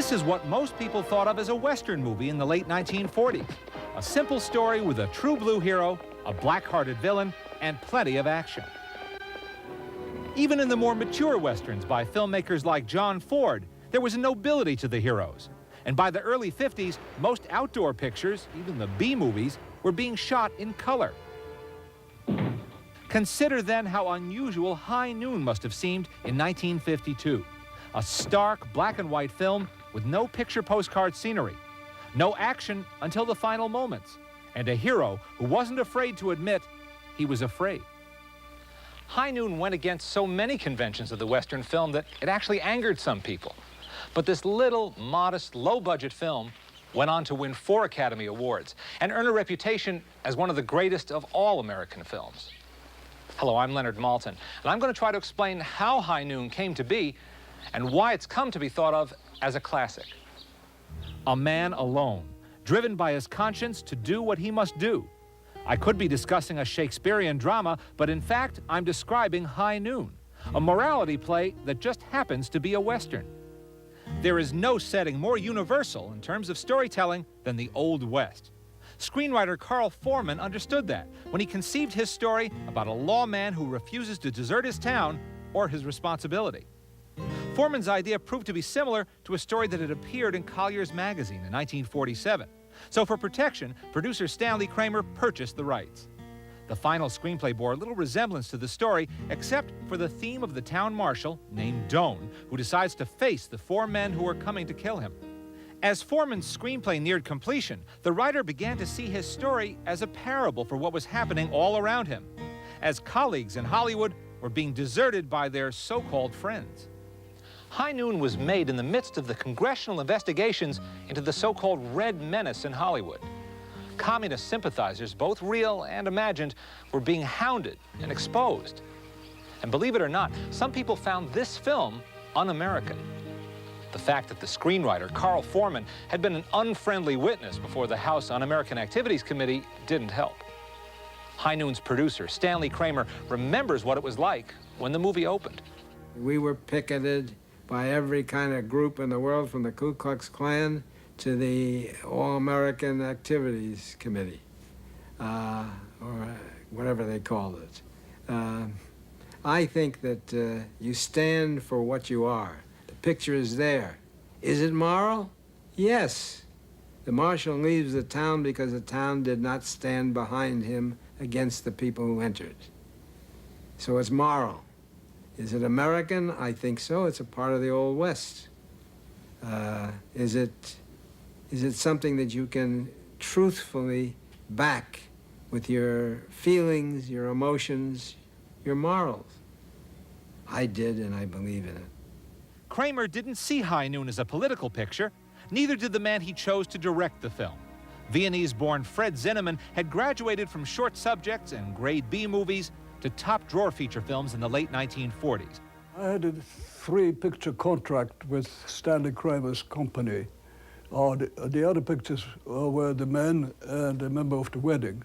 This is what most people thought of as a Western movie in the late 1940s. A simple story with a true blue hero, a black-hearted villain, and plenty of action. Even in the more mature Westerns by filmmakers like John Ford, there was a nobility to the heroes. And by the early 50s, most outdoor pictures, even the B-movies, were being shot in color. Consider then how unusual High Noon must have seemed in 1952. A stark black and white film with no picture postcard scenery, no action until the final moments, and a hero who wasn't afraid to admit he was afraid. High Noon went against so many conventions of the Western film that it actually angered some people. But this little, modest, low-budget film went on to win 4 Academy Awards and earn a reputation as one of the greatest of all American films. Hello, I'm Leonard Maltin, and I'm going to try to explain how High Noon came to be and why it's come to be thought of as a classic. A man alone, driven by his conscience to do what he must do. I could be discussing a Shakespearean drama, but in fact, I'm describing High Noon, a morality play that just happens to be a Western. There is no setting more universal in terms of storytelling than the Old West. Screenwriter Carl Foreman understood that when he conceived his story about a lawman who refuses to desert his town or his responsibility. Foreman's idea proved to be similar to a story that had appeared in Collier's magazine in 1947. So for protection, producer Stanley Kramer purchased the rights. The final screenplay bore little resemblance to the story, except for the theme of the town marshal, named Doan, who decides to face the 4 men who are coming to kill him. As Foreman's screenplay neared completion, the writer began to see his story as a parable for what was happening all around him, as colleagues in Hollywood were being deserted by their so-called friends. High Noon was made in the midst of the congressional investigations into the so-called Red Menace in Hollywood. Communist sympathizers, both real and imagined, were being hounded and exposed. And believe it or not, some people found this film un-American. The fact that the screenwriter, Carl Foreman, had been an unfriendly witness before the House Un-American Activities Committee didn't help. High Noon's producer, Stanley Kramer, remembers what it was like when the movie opened. We were picketed by every kind of group in the world, from the Ku Klux Klan to the All-American Activities Committee, or whatever they called it. I think that you stand for what you are. The picture is there. Is it moral? Yes. The marshal leaves the town because the town did not stand behind him against the people who entered. So it's moral. Is it American? I think so. It's a part of the Old West. Is it something that you can truthfully back with your feelings, your emotions, your morals? I did, and I believe in it. Kramer didn't see High Noon as a political picture. Neither did the man he chose to direct the film. Viennese-born Fred Zinnemann had graduated from short subjects and grade B movies to top-drawer feature films in the late 1940s. I had a 3-picture contract with Stanley Kramer's company. The other pictures were The Men and A Member of the Wedding.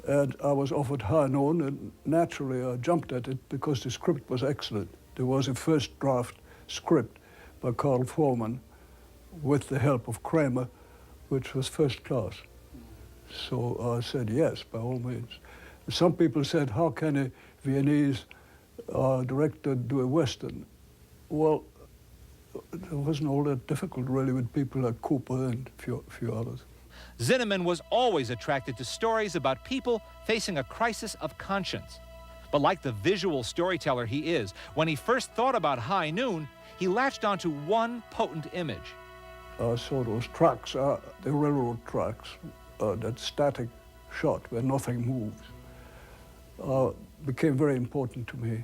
And I was offered High Noon, and naturally I jumped at it because the script was excellent. There was a first draft script by Carl Foreman with the help of Kramer, which was first class. So I said yes, by all means. Some people said, how can a Viennese director do a Western? Well, it wasn't all that difficult, really, with people like Cooper and a few others. Zinnemann was always attracted to stories about people facing a crisis of conscience. But like the visual storyteller he is, when he first thought about High Noon, he latched onto one potent image. I saw those tracks, the railroad tracks, that static shot where nothing moves. Became very important to me.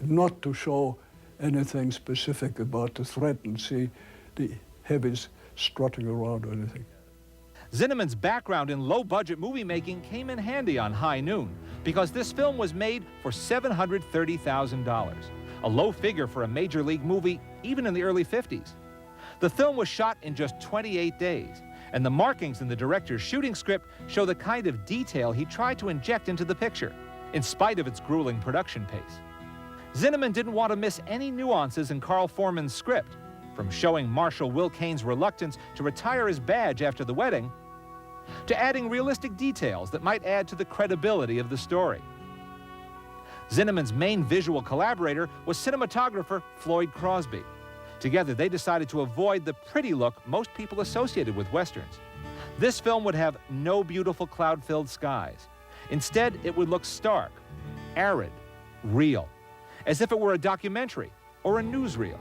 Not to show anything specific about the threat and see the heavies strutting around or anything. Zinnemann's background in low-budget movie making came in handy on High Noon because this film was made for $730,000, a low figure for a major league movie even in the early 50s. The film was shot in just 28 days, and the markings in the director's shooting script show the kind of detail he tried to inject into the picture, in spite of its grueling production pace. Zinnemann didn't want to miss any nuances in Carl Foreman's script. from showing Marshal Will Kane's reluctance to retire his badge after the wedding, to adding realistic details that might add to the credibility of the story. Zinnemann's main visual collaborator was cinematographer Floyd Crosby. Together, they decided to avoid the pretty look most people associated with Westerns. This film would have no beautiful cloud-filled skies. Instead, it would look stark, arid, real, as if it were a documentary or a newsreel.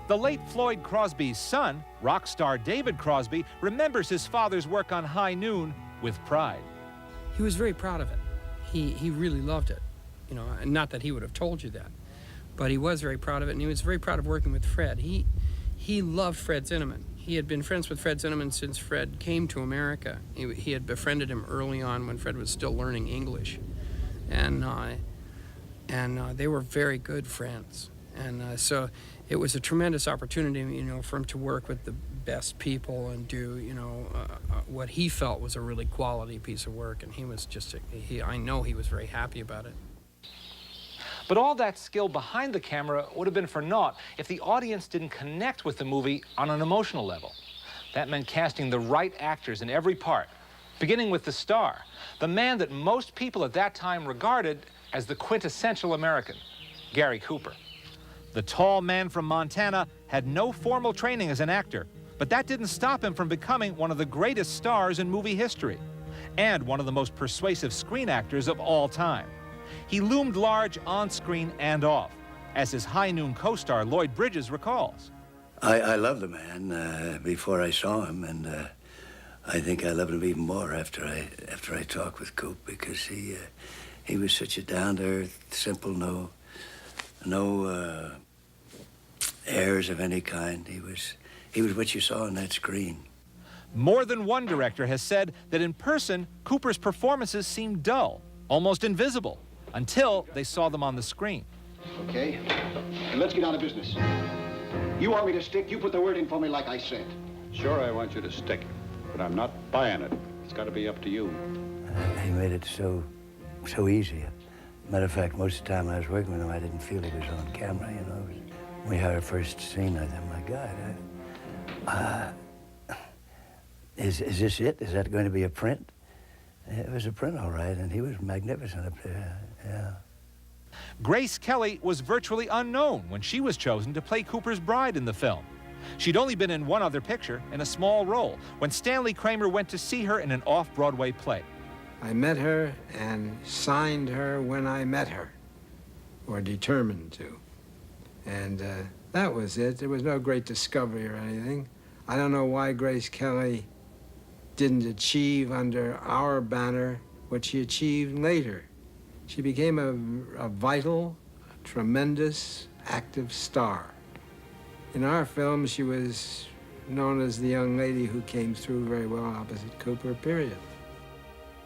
The late Floyd Crosby's son, rock star David Crosby, remembers his father's work on High Noon with pride. He was very proud of it. He really loved it. You know, and not that he would have told you that, but he was very proud of it, and he was very proud of working with Fred. He loved Fred Zinnemann. He had been friends with Fred Zinnemann since Fred came to America. He had befriended him early on when Fred was still learning English, and they were very good friends. And so it was a tremendous opportunity, you know, for him to work with the best people and do, you know, what he felt was a really quality piece of work. And he was just, I know he was very happy about it. But all that skill behind the camera would have been for naught if the audience didn't connect with the movie on an emotional level. That meant casting the right actors in every part, beginning with the star, the man that most people at that time regarded as the quintessential American, Gary Cooper. The tall man from Montana had no formal training as an actor, but that didn't stop him from becoming one of the greatest stars in movie history, and one of the most persuasive screen actors of all time. He loomed large on-screen and off, as his High Noon co-star Lloyd Bridges recalls. I loved the man before I saw him, and I think I loved him even more after I talked with Coop, because he was such a down-to-earth, simple, no airs of any kind. He was what you saw on that screen. More than one director has said that in person, Cooper's performances seemed dull, almost invisible, until they saw them on the screen. Okay, let's get down to business. You want me to stick, you put the word in for me like I said. Sure, I want you to stick, but I'm not buying it. It's got to be up to you. He made it so easy. Matter of fact, most of the time I was working with him, I didn't feel he was on camera, you know. When we had our first scene, I thought, my God, is this it? Is that going to be a print? It was a print, all right, and he was magnificent up there, yeah. Grace Kelly was virtually unknown when she was chosen to play Cooper's bride in the film. She'd only been in one other picture, in a small role, when Stanley Kramer went to see her in an off-Broadway play. I met her and signed her when I met her, or determined to. And that was it. There was no great discovery or anything. I don't know why Grace Kelly didn't achieve under our banner what she achieved later. She became a vital, tremendous, active star. In our film, she was known as the young lady who came through very well opposite Cooper, period.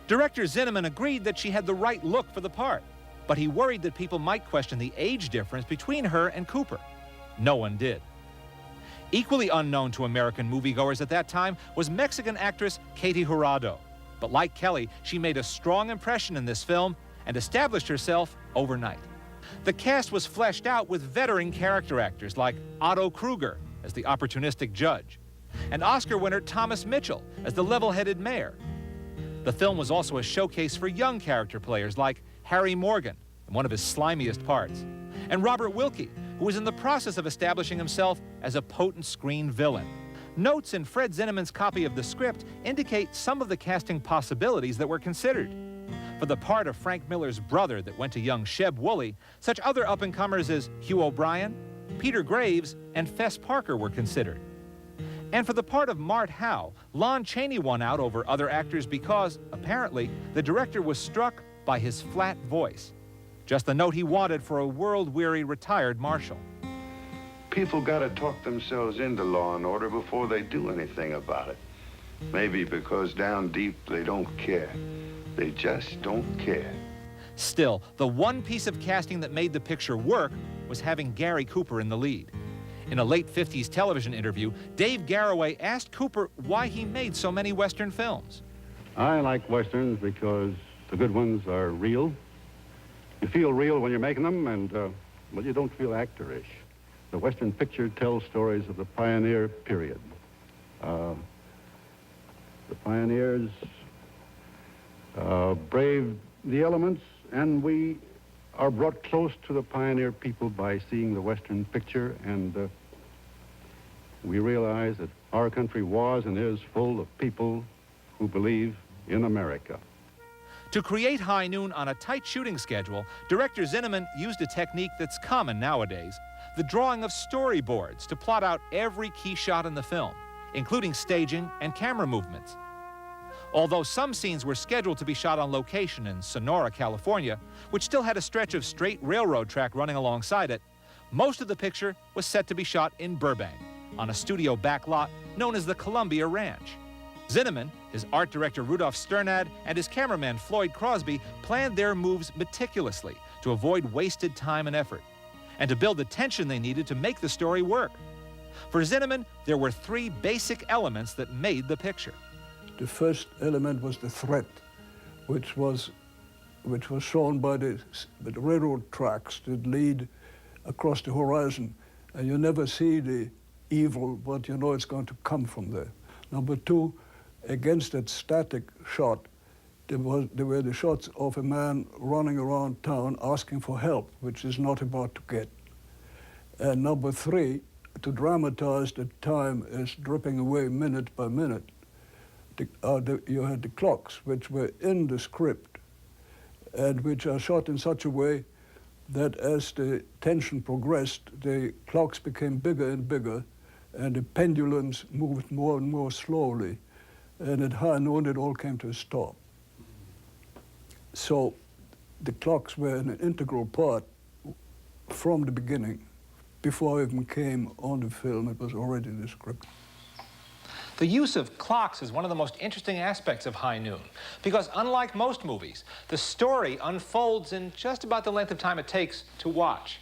Director Zinnemann agreed that she had the right look for the part, but he worried that people might question the age difference between her and Cooper. No one did. Equally unknown to American moviegoers at that time was Mexican actress Katie Jurado. But like Kelly, she made a strong impression in this film and established herself overnight. The cast was fleshed out with veteran character actors like Otto Kruger as the opportunistic judge, and Oscar winner Thomas Mitchell as the level-headed mayor. The film was also a showcase for young character players like Harry Morgan, in one of his slimiest parts, and Robert Wilkie, who was in the process of establishing himself as a potent screen villain. Notes in Fred Zinnemann's copy of the script indicate some of the casting possibilities that were considered. For the part of Frank Miller's brother that went to young Sheb Wooley, such other up-and-comers as Hugh O'Brien, Peter Graves, and Fess Parker were considered. And for the part of Mart Howe, Lon Chaney won out over other actors because, apparently, the director was struck by his flat voice. Just the note he wanted for a world-weary retired marshal. People gotta talk themselves into law and order before they do anything about it. Maybe because down deep they don't care. They just don't care. Still, the one piece of casting that made the picture work was having Gary Cooper in the lead. In a late 50s television interview, Dave Garroway asked Cooper why he made so many Western films. I like Westerns because the good ones are real. You feel real when you're making them, and, well, you don't feel actorish. The Western picture tells stories of the pioneer period. The pioneers braved the elements, and we are brought close to the pioneer people by seeing the Western picture, and we realize that our country was and is full of people who believe in America. To create High Noon on a tight shooting schedule, director Zinnemann used a technique that's common nowadays, the drawing of storyboards to plot out every key shot in the film, including staging and camera movements. Although some scenes were scheduled to be shot on location in Sonora, California, which still had a stretch of straight railroad track running alongside it, most of the picture was set to be shot in Burbank, on a studio back lot known as the Columbia Ranch. Zinnemann, his art director Rudolf Sternad, and his cameraman Floyd Crosby planned their moves meticulously to avoid wasted time and effort, and to build the tension they needed to make the story work. For Zinnemann, there were three basic elements that made the picture. The first element was the threat, which was shown by the railroad tracks that lead across the horizon, and you never see the evil, but you know it's going to come from there. Number two, against that static shot, there were the shots of a man running around town asking for help, which is not about to get. And number three, to dramatize that time is dripping away minute by minute, you had the clocks, which were in the script, and which are shot in such a way that as the tension progressed, the clocks became bigger and bigger, and the pendulums moved more and more slowly. And at High Noon, it all came to a stop. So the clocks were an integral part from the beginning. Before I even came on the film, it was already in the script. The use of clocks is one of the most interesting aspects of High Noon, because unlike most movies, the story unfolds in just about the length of time it takes to watch.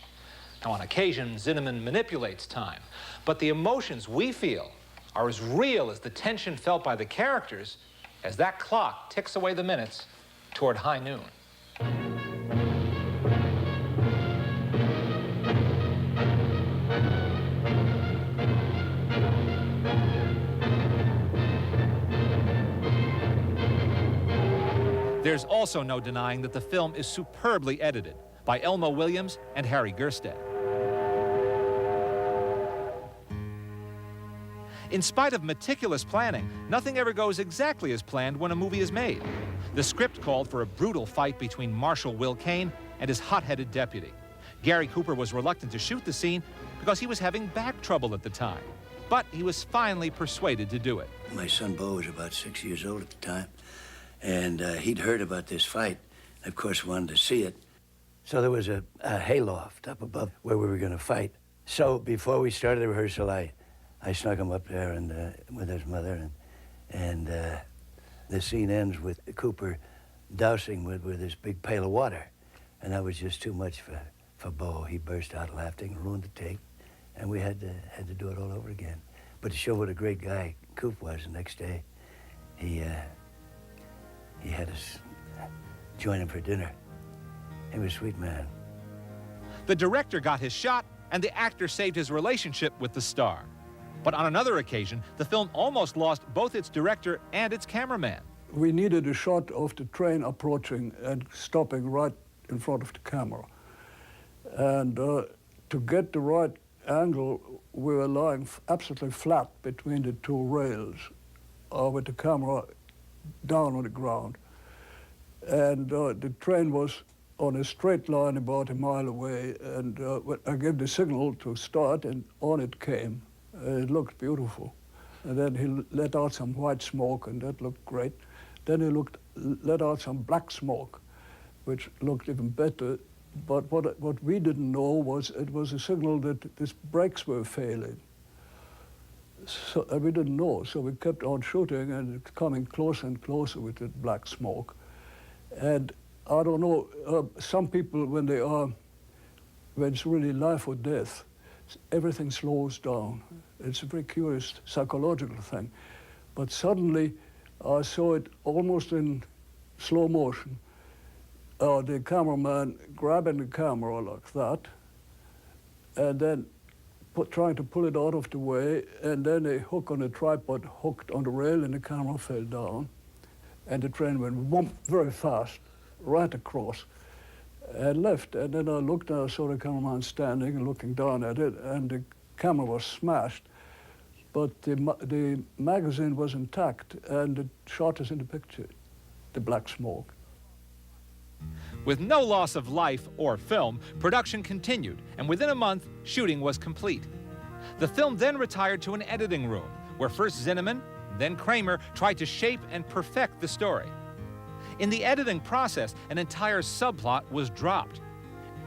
Now, on occasion, Zinnemann manipulates time, but the emotions we feel are as real as the tension felt by the characters as that clock ticks away the minutes toward high noon. There's also no denying that the film is superbly edited by Elmo Williams and Harry Gerstedt. In spite of meticulous planning, nothing ever goes exactly as planned when a movie is made. The script called for a brutal fight between Marshal Will Kane and his hot-headed deputy. Gary Cooper was reluctant to shoot the scene because he was having back trouble at the time. But he was finally persuaded to do it. My son Bo was about 6 years old at the time, and he'd heard about this fight, and of course wanted to see it. So there was a hayloft up above where we were going to fight. So before we started the rehearsal, I snuck him up there and with his mother, and the scene ends with Cooper dousing with this big pail of water, and that was just too much for Bo. He burst out laughing, ruined the take, and we had to do it all over again. But to show what a great guy Coop was, the next day, he had us join him for dinner. He was a sweet man. The director got his shot, and the actor saved his relationship with the star. But on another occasion, the film almost lost both its director and its cameraman. We needed a shot of the train approaching and stopping right in front of the camera. And to get the right angle, we were lying absolutely flat between the two rails with the camera down on the ground. And the train was on a straight line about a mile away, and I gave the signal to start, and on it came. It looked beautiful. And then he let out some white smoke, and that looked great. Then he let out some black smoke, which looked even better. But what we didn't know was it was a signal that his brakes were failing. So we didn't know, so we kept on shooting, and it's coming closer and closer with the black smoke. And I don't know, some people, when it's really life or death, everything slows down. It's a very curious psychological thing. But suddenly, I saw it almost in slow motion. The cameraman grabbing the camera like that, and then trying to pull it out of the way, and then a hook on a tripod hooked on the rail and the camera fell down. And the train went whoomp very fast, right across, and left. And then I looked and I saw the cameraman standing and looking down at it, and the camera was smashed. But the magazine was intact, and the shot is in the picture, the black smoke. With no loss of life or film, production continued, and within a month, shooting was complete. The film then retired to an editing room, where first Zinnemann, then Kramer tried to shape and perfect the story. In the editing process, an entire subplot was dropped.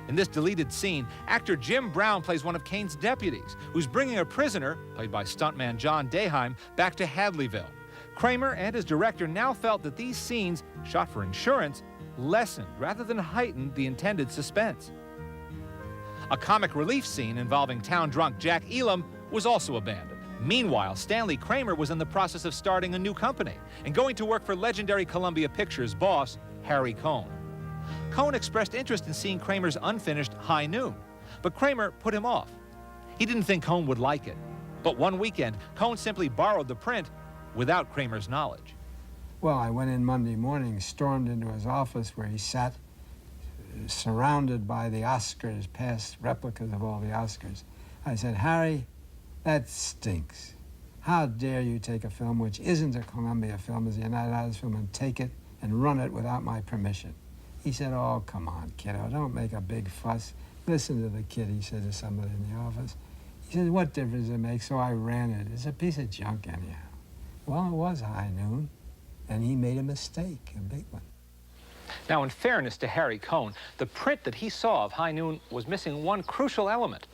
In this deleted scene, actor Jim Brown plays one of Kane's deputies, who's bringing a prisoner, played by stuntman John Daheim, back to Hadleyville. Kramer and his director now felt that these scenes, shot for insurance, lessened rather than heightened the intended suspense. A comic relief scene involving town drunk Jack Elam was also abandoned. Meanwhile, Stanley Kramer was in the process of starting a new company and going to work for legendary Columbia Pictures boss Harry Cohn. Cohn expressed interest in seeing Kramer's unfinished High Noon, but Kramer put him off. He didn't think Cohn would like it, but one weekend, Cohn simply borrowed the print without Kramer's knowledge. Well, I went in Monday morning, stormed into his office where he sat, surrounded by the Oscars, past replicas of all the Oscars. I said, Harry, that stinks. How dare you take a film which isn't a Columbia film, as a United Artists film, and take it and run it without my permission? He said, oh, come on, kiddo, don't make a big fuss. Listen to the kid, he said to somebody in the office. He said, what difference does it make? So I ran it. It's a piece of junk anyhow. Well, it was High Noon, and he made a mistake, a big one. Now, in fairness to Harry Cohn, the print that he saw of High Noon was missing one crucial element: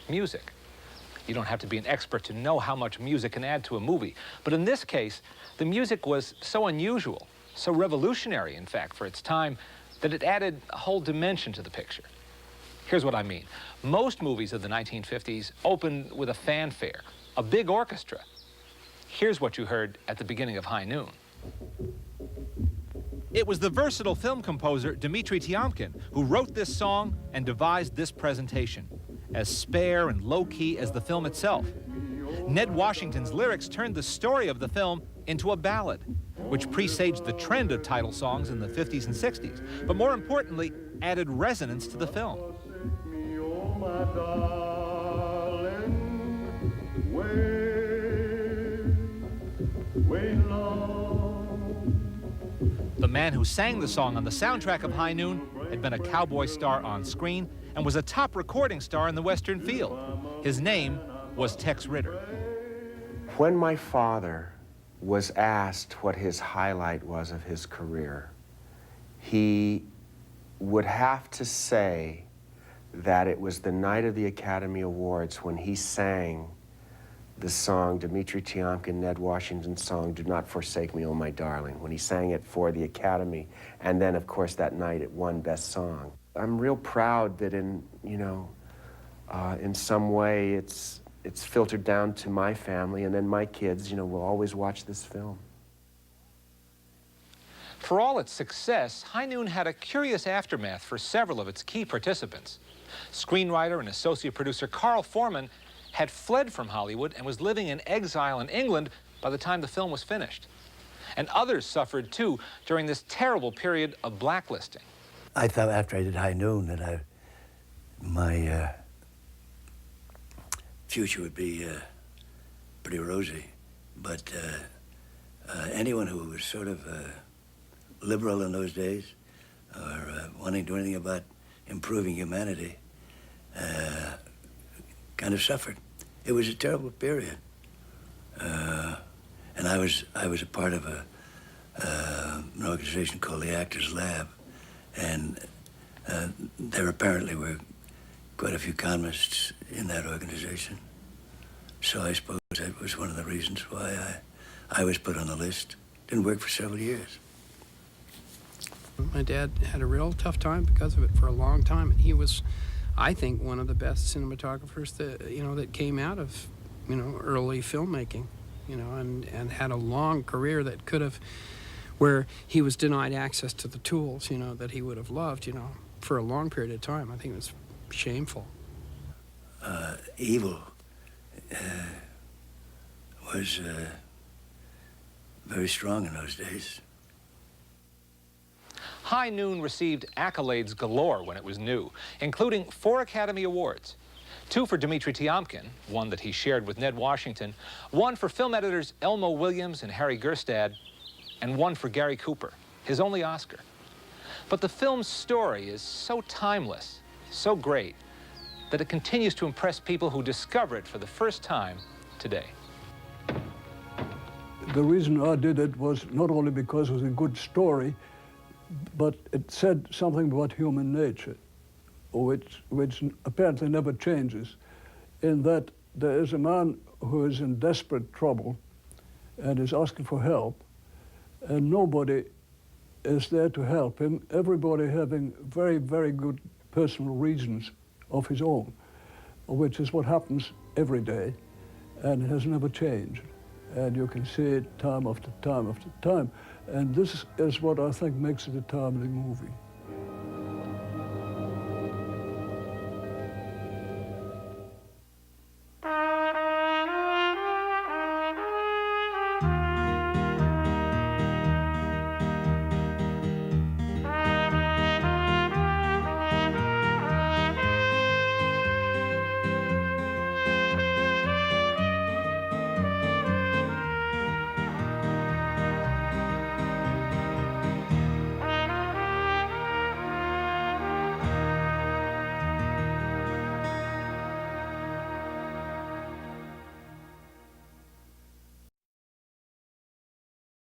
music. You don't have to be an expert to know how much music can add to a movie, but in this case, the music was so unusual, so revolutionary, in fact, for its time, that it added a whole dimension to the picture. Here's what I mean. Most movies of the 1950s opened with a fanfare, a big orchestra. Here's what you heard at the beginning of High Noon. It was the versatile film composer Dmitri Tiomkin who wrote this song and devised this presentation, as spare and low-key as the film itself. Ned Washington's lyrics turned the story of the film into a ballad, which presaged the trend of title songs in the 50s and 60s, but more importantly, added resonance to the film. The man who sang the song on the soundtrack of High Noon had been a cowboy star on screen and was a top recording star in the Western field. His name was Tex Ritter. When my father was asked what his highlight was of his career, he would have to say that it was the night of the Academy Awards when he sang the song, Dmitri Tiomkin, Ned Washington's song, Do Not Forsake Me, Oh My Darling, when he sang it for the Academy, and then, of course, that night it won Best Song. I'm real proud that in some way it's filtered down to my family, and then my kids, will always watch this film. For all its success, High Noon had a curious aftermath for several of its key participants. Screenwriter and associate producer Carl Foreman had fled from Hollywood and was living in exile in England by the time the film was finished. And others suffered too during this terrible period of blacklisting. I thought after I did High Noon that my future would be pretty rosy, but anyone who was sort of liberal in those days or wanting to do anything about improving humanity kind of suffered. It was a terrible period, and I was a part of an organization called the Actors Lab, and there apparently were quite a few communists in that organization. So I suppose that was one of the reasons why I was put on the list. Didn't work for several years. My dad had a real tough time because of it for a long time, and he was, I think, one of the best cinematographers that came out of early filmmaking, and had a long career that could have, where he was denied access to the tools that he would have loved for a long period of time. I think it was shameful. Evil was very strong in those days. High Noon received accolades galore when it was new, including 4 Academy Awards. 2 for Dmitri Tiomkin, one that he shared with Ned Washington, 1 for film editors Elmo Williams and Harry Gerstad, and 1 for Gary Cooper, his only Oscar. But the film's story is so timeless, so great, that it continues to impress people who discover it for the first time today. The reason I did it was not only because it was a good story, but it said something about human nature, which apparently never changes, in that there is a man who is in desperate trouble and is asking for help, and nobody is there to help him, everybody having very, very good personal reasons of his own, which is what happens every day, and it has never changed. And you can see it time after time after time. And this is what I think makes it a timely movie.